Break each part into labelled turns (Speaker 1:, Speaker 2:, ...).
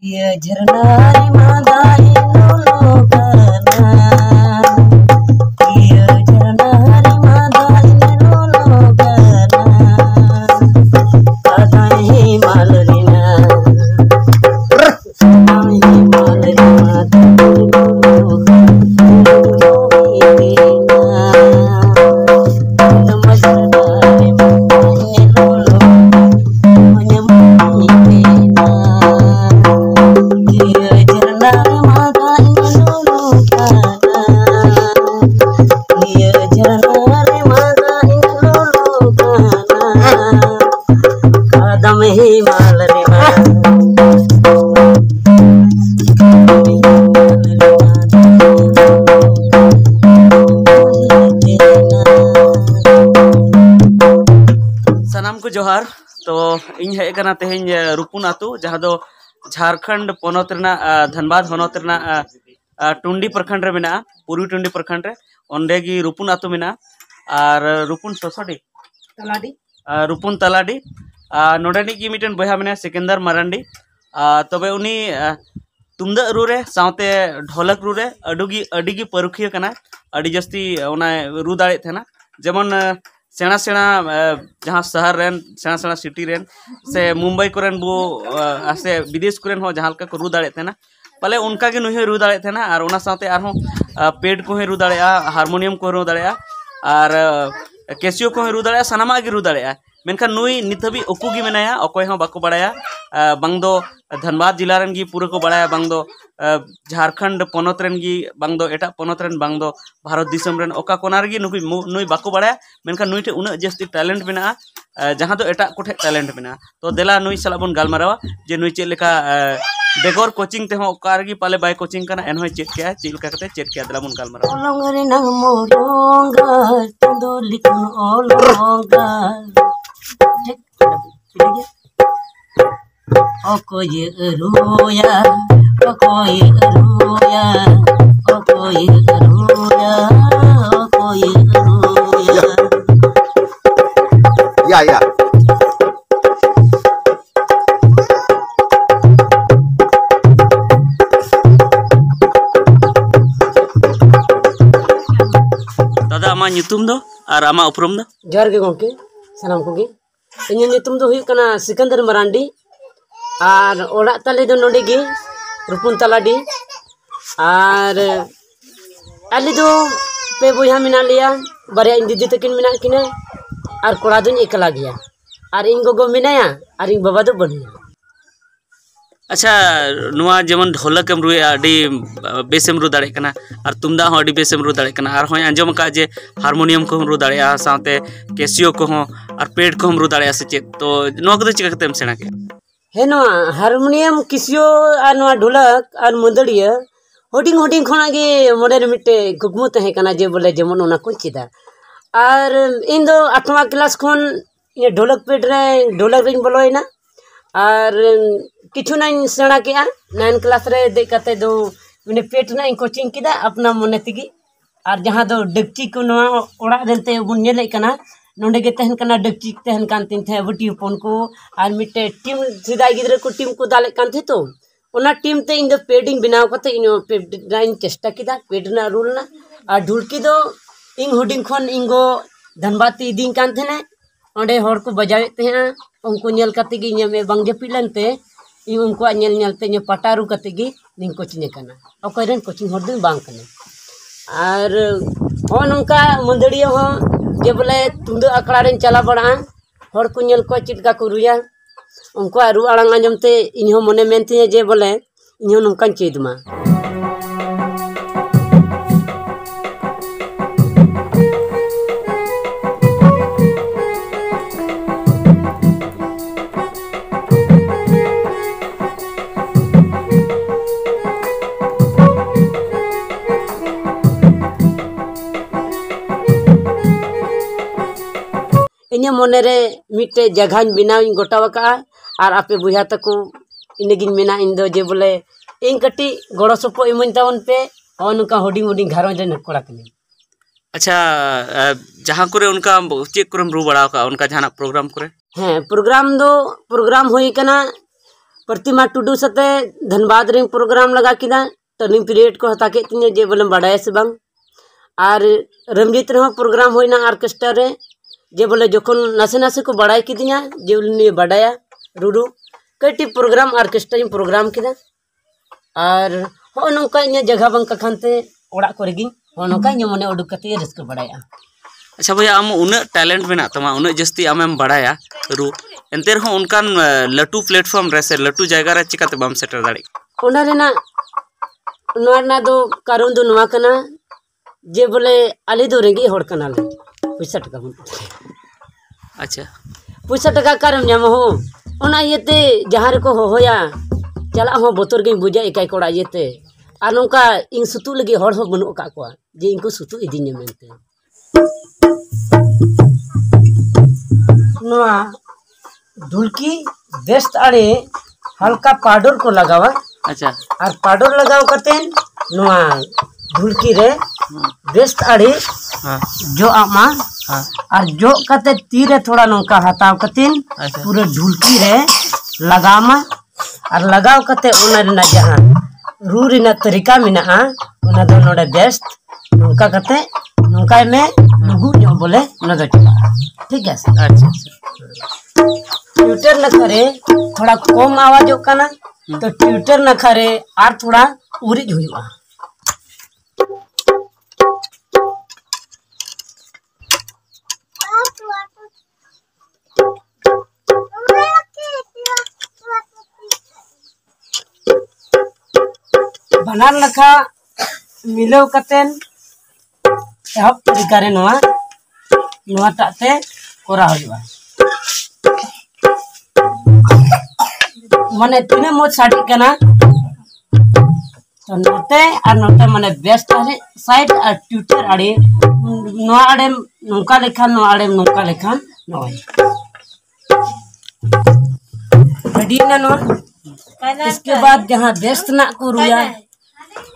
Speaker 1: Iya jernari madai lologanan. Iya jernari madai lologanan. Kadai himalrina. Kadai himalrina
Speaker 2: सानाम को जोहार। तो इन हेकना तेहें रुपुन आतु जहाँ दो झारखंड पोनत रेना धनबाद होनत रेना टुंडी प्रखंड रे मेना पूर्वी टुंडी प्रखंड रे ओंडे गी रुपुन आतु मेना और रुपुन सोसोडी
Speaker 1: तलाडी
Speaker 2: रुपुन तलाडी नोडेनी की मिटन बहा मेना सिकंदर मरांडी तबे उनी तुमदा रू रे सावते ढोलक रू रे अडीगी परुखिया कना अडी जस्ती ओना रू दाड़े थेना जेमन सेना सेना जहाँ शहर रेन सेना सेना सिटी रेन से मुंबई कोरेन बो से विदेश कोरेन हो जहाँ लका को रू दाड़े थेना पले उनका के नुहे रू दाड़े थेना और ओना साथे आरहों पेड को रू दाड़े हारमोनियम को रू दाड़े और कैसियो को रू दाड़े सनामा गे रू दाड़े मेनखान नुई नित हबी उकू गी मेनाया अकोय हों बाको बड़ाया बांग दो धनबाद जिला रेन गी पूरा को बड़ाया बांग दो झारखंड पोनत रेन गी बांग दो एटा पोनत रेन बांग दो भारत दिसम रेन ओका कोनार गी नुई बाको बड़ाया मेनखान नुई ठे उना जस्ती टैलेंट मेना जहाँ दो एटा कोठे टैलेंट मेना तो देला नुई सला बन गालमारावा जे नुई चेक लेका बेगोर कोचिंग ते हो ओकार गी पाले बाय कोचिंग कना एनहोय चेक के चेक लेका कते चेक के देला बन गालमारावा
Speaker 1: ओलंगरे नंग मोरोंगा तंदो लिखन Olonga okoye eruya okoye eruya okoye eruya okoye eruya
Speaker 3: ya
Speaker 2: दादा आमा nyutum do ar ama uprum do
Speaker 1: jar ge gongke sanam ko ge इन्हें नितुम दो हुई कना सिकंदर मरांडी और ओड़ा तले दो नोडे गे रुपुन तलाडी और अली दो पे बोया मिना लिया बारे इन दीदी तकिन मिना किने और कोड़ा दुन एकला गया और इन गोगो मिनाया और इन बाबा दो बनिया
Speaker 2: अच्छा नुआ जेमन ढोलक एम रुए अडी बेसम रू दाड़े कना और तुमदा हो अडी बेसम रू दाड़े कना और होय अंजम का जे हारमोनियम को रू दाड़े साथे कैसियो को हो और पेड को रू दाड़े से चेक तो नुआ को चिका कतेम सेना के
Speaker 1: हे नुआ हारमोनियम किसियो और नुआ ढोलक और मुदड़िया होडिंग होडिंग खोना गे मोडे मिटे कुकमु तहे कना जे बोले जेमन ओना को चिदा और इन दो 8वां क्लास खोन ये ढोलक पेड रे ढोलक रिंग बोलोइना और किछु ना सेना के 9 क्लास रे दे कते दो मैंने पेट ना कोचिंग किदा अपना मने तिगी और जहाँ दो डगची को नवा ओड़ा देते बुन नेले कना नोंडे गे तहन कना डगची तहन कान तिन थे बटी फोन को और मिटे टीम सिदाई गिद्रे को टीम को दाले कान थे तो ओना टीम ते इन दो पेडिंग बनाव कते इन पेडिंग चेष्टा किदा पेड ना रूल ना और ढुलकी दो इंग हुडिंग खन इंगो धनबाद इदिंग कान थे ने ओंडे होर को बजावे ते उनको नेल कते गी ᱧᱮ बांग जपिलन ते इन उनको नेल नेल ते पटारू कते गी निंग कोचिंग कना ओकरन कोचिंग होर दिन बांग कने और हो नंका मंदड़िया हो जे बोले तुंद अकड़ा रेन चला बड़ा होर को नेल को चिटका को रुया उनको रु आड़ांग आंजम ते इन हो मने मेनते जे बोले इन हो नंका चेदमा इन मने रे मिटे जगह बनाव गोटावका और आपे बुझा तक इनगिन मेना इन दो जे बोले इन कटी गड़ो सपो इमन तावन पे और उनका होडिंग होडिंग घरों जन कोड़ा कने
Speaker 2: अच्छा जहाँ करे उनका चेक करम रू बड़ा का उनका जहाँ प्रोग्राम करे
Speaker 1: हाँ प्रोग्राम दो प्रोग्राम होई कना प्रतिमा टुडू सते धनबाद रे प्रोग्राम लगा किदा टर्निंग पीरियड को हता के तिने जे बोले बड़ाय से बांग और रमजीत रे प्रोग्राम होइना ऑर्केस्ट्रा रे जे बोले जोखन नासे नासे को बड़ाय किदिया जे उनी बड़ाया रुडू कटी प्रोग्राम ऑर्केस्ट्रा प्रोग्राम किदा और हो नोका इन जगह बंग कखनते ओड़ा कोरेगी हो नोका इन मने उडुक कते रिस्क बड़ाया।
Speaker 2: अच्छा भैया आम उन टैलेंट में तमा उन जस्ती आमें बड़ाया रू एंते रहो उनकान लटू प्लेटफॉर्म रे से लटू जगह रे चिकाते बम सेटर दाड़ी
Speaker 1: ओना रेना नोना दो कारण दो नवा कना जे बोले आले दो रेगी होड़ कना ले पैसा टका बन।
Speaker 2: अच्छा
Speaker 1: पैसा टका कारम जाम हो ओना येते जहां रे को होया चला हो बोतर गे बुझा एकाई कोड़ा येते आ नोका इन सुतु लगी होड़ हो बनु का को जे इनको सुतु इदिन मेनते नोआ ढुलकी बेस्ट आड़े हल्का पाउडर को लगावा।
Speaker 2: अच्छा
Speaker 1: और पाउडर लगाव करते नोआ ढुलकी रे बेस्ट आड़े जो आमा और जो कते तीरे थोड़ा नोका हटाव करते पूरे ढुलकी रे लगामा और लगाव करते उना जहां रू रिना तरीका मिना उना दो नोडे बेस्ट नोका करते नोका में लुगु जो बोले न दो ठीक है।
Speaker 2: अच्छा
Speaker 1: ट्विटर न करे थोड़ा कम आवाज होना तो ट्विटर न करे और थोड़ा उरिज हुआ। बनार लखा मिलो कतेन एहब तरीका रे नोआ नोआ टाते कोरा हुआ माने तिने मोज साड़ी कना तो नोते और नोते माने बेस्ट आरे साइड और ट्विटर आड़े नोआ आड़े नोका लेखान नोआ आड़े नोका लेखान नोआ रेडी ना नोआ। इसके बाद जहाँ बेस्ट ना को रुया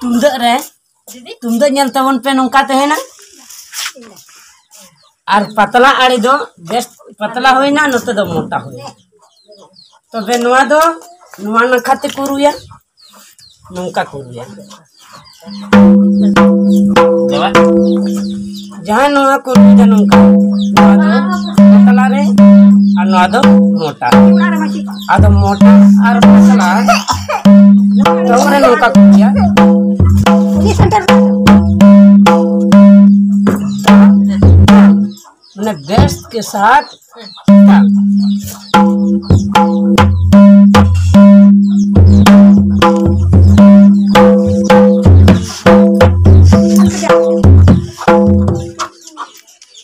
Speaker 1: तुमदे रे तुमदे ñel तवन पे नोका तहेना और पतला आड़े दो बेस्ट पतला होइना नोते दो मोटा होइना तो बे नोआ दो नोआ नखाते कुरुया नोका कुरुया जहाँ नोआ कुरुया नोका नोआ दो पतला रे और नोआ दो मोटा आदो मोटा और पतला तो रे नोका कुरुया मैंने बेस्ट के साथ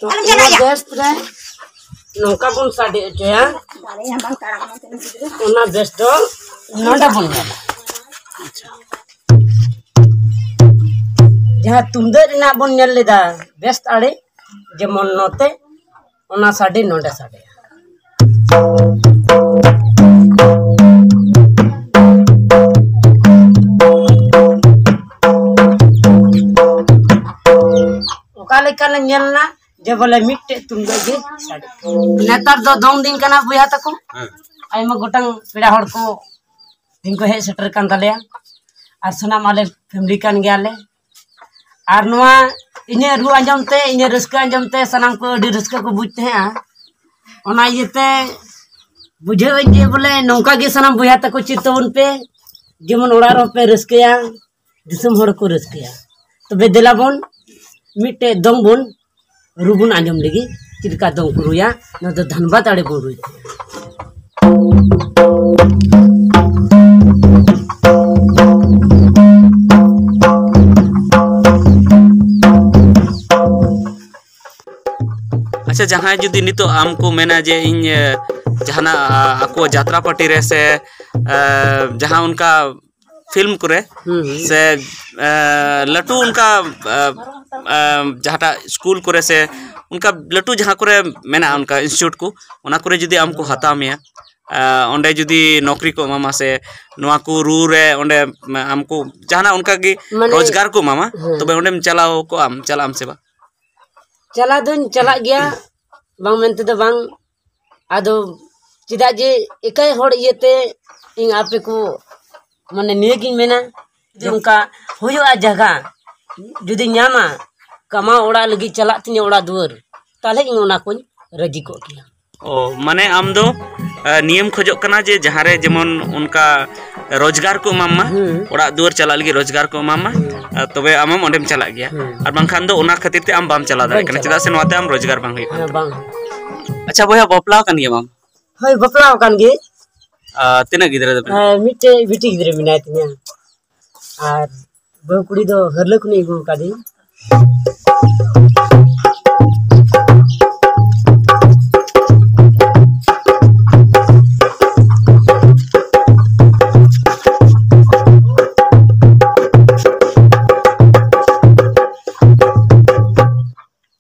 Speaker 1: तो बेस्ट रे नौका बन साड़ी जो उना बेस्ट दो नोटा बन गया जहाँ तुमदे रिना बन नेल लेदा बेस्ट आड़े जेमन नोते उना साड़ी नोडे साड़ी ओकाले काले नेलना जे बोले मिट्टे तुमदे गे साड़ी नेतार दो दोंग दिन कना बुया तको आइमा गोटांग पेड़ा हड़ को दिन को हे सेटर कान तालेया और सनाम आले फैमिली कान गयाले और नोआ इने रू आंजमते इने रस्का आंजमते सनाम को अडी रस्का को बुझते हैं ओना येते बुझे जे बोले नौका गे सनाम बुया तको चितवन पे जेमन ओड़ा रो पे रस्कया दिसम हड़ को रस्कया तो बेदेला बोन मिट्टे दंग बोन रूबुन आंजम लगी चिरका दंग को रुया न तो धनबाद आड़े बोन रुई।
Speaker 2: अच्छा जहाँ जुदी नितो आम को मेना जे इन जहाना आको यात्रा पार्टी रे से जहाँ उनका फिल्म करे से लटू उनका जहाँ स्कूल करे से उनका लटू जहाँ करे मेना उनका इंस्टीट्यूट को उना करे जुदी आम को हता में ओंडे जुदी नौकरी को मामा से नवा को रू रे ओंडे आमको जहाना उनका की रोजगार को मामा तो बे ओंडे चलाओ को आम चला आम से बा
Speaker 1: चला दोन चला गया बांग मेनते दो बांग आदो चेदा जे एकाई होड़ इयते इन आपे को माने नियगिन मेना जे उनका हुयुआ जगह जुदी न्यामा कमा ओड़ा लगी चला तिने ओड़ा दुआर ताले इन ओना को रजी को किया
Speaker 2: ओ माने आम दो नियम खोजो कना जे जहारे जेमन उनका रोजगार को मामा ओड़ा दुआर चला लगी रोजगार को मामा तबे आमम ओंडेम चला गया और बांखान दो ओना खातिर ते आम बाम चला दारे कना चेदा से नोते आम रोजगार बांग हुई
Speaker 1: बांग
Speaker 2: अच्छा बोया बपला कन गया माम
Speaker 1: हय बपला कान गे
Speaker 2: तिना गिदरे दे
Speaker 1: मिटे बिटी गिदरे मिनाय तिना आर बहु कुड़ी दो हरले कुनी गु कादी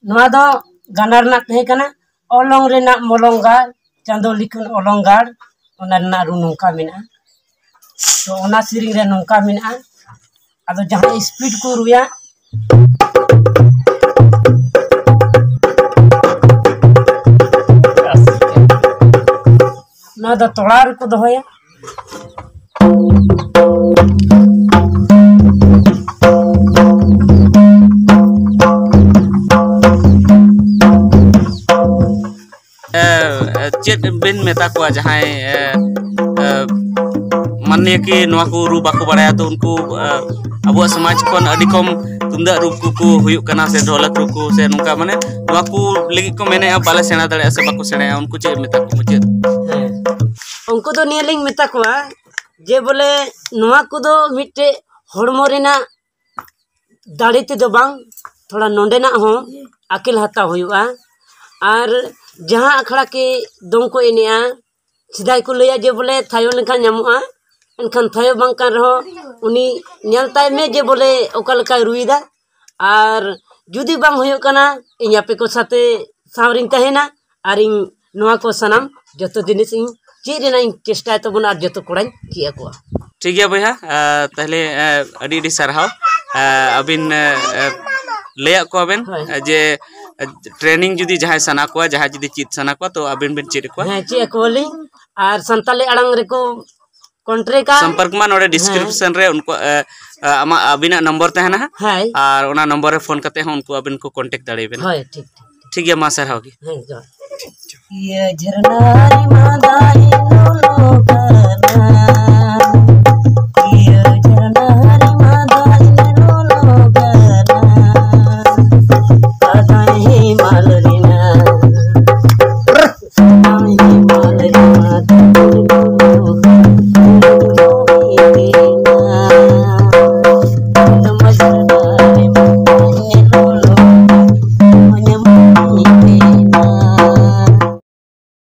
Speaker 1: नवा दो गानार ना तहे कना ओलोंग रे ना मोलोंगार चांदो लिखन ओलोंगार ओना ना रु नोंका मेना तो ओना सिरिंग रे नोंका मेना आदो जहां स्पीड को रुया ना दो तोड़ार को दोया
Speaker 2: चेत बिन मेता को जहां मान्य कि नवा को रू बाको बड़ाया तो उनको अब समाज कोन अडी कम तुंदा रू को हुयुक कना से ढोलक रू को से नुका माने नवा को लगी को मैंने बाले सेना दड़े से बाको सेना उनको चे मेता को मुझे
Speaker 1: उनको तो नियलिंग मेता को जे बोले नवा को दो मिटे हड़मो रेना दाड़े ते दो बांग थोड़ा नोंडेना हो अकेल हता हुयुआ और जहां अखड़ा के दों को एनेआ सिदाई को लया जे बोले थायो लेखा नामुआ एनखान थायो बांग कान रहो उनी न्यालताय में जे बोले ओका लेका रुईदा और जुदी बांग हुयो कना इया पे को साथे सावरिन तहेना और इन नवा को सनम जतो जिनिस इन चे रेना इन चेष्टा तो बना जतो कोड़ाई किया को
Speaker 2: ठीक है भैया तहले अडी अडी सरहाव अबिन लेया को अबेन जे ट्रेनिंग जुदी जहां सना को जहां जुदी चित सना को तो अबिन बिन चित को
Speaker 1: हां चे कोली और संताली अड़ंग रे को कॉन्ट्रे का
Speaker 2: संपर्क मा नोडे डिस्क्रिप्शन रे उनको आमा अबिना नंबर तहना है और ओना नंबर रे फोन करते हैं उनको अबिन को कांटेक्ट दाड़े बेन
Speaker 1: हां ठीक
Speaker 2: ठीक है मा सर होगी
Speaker 1: ये झरना री मादाई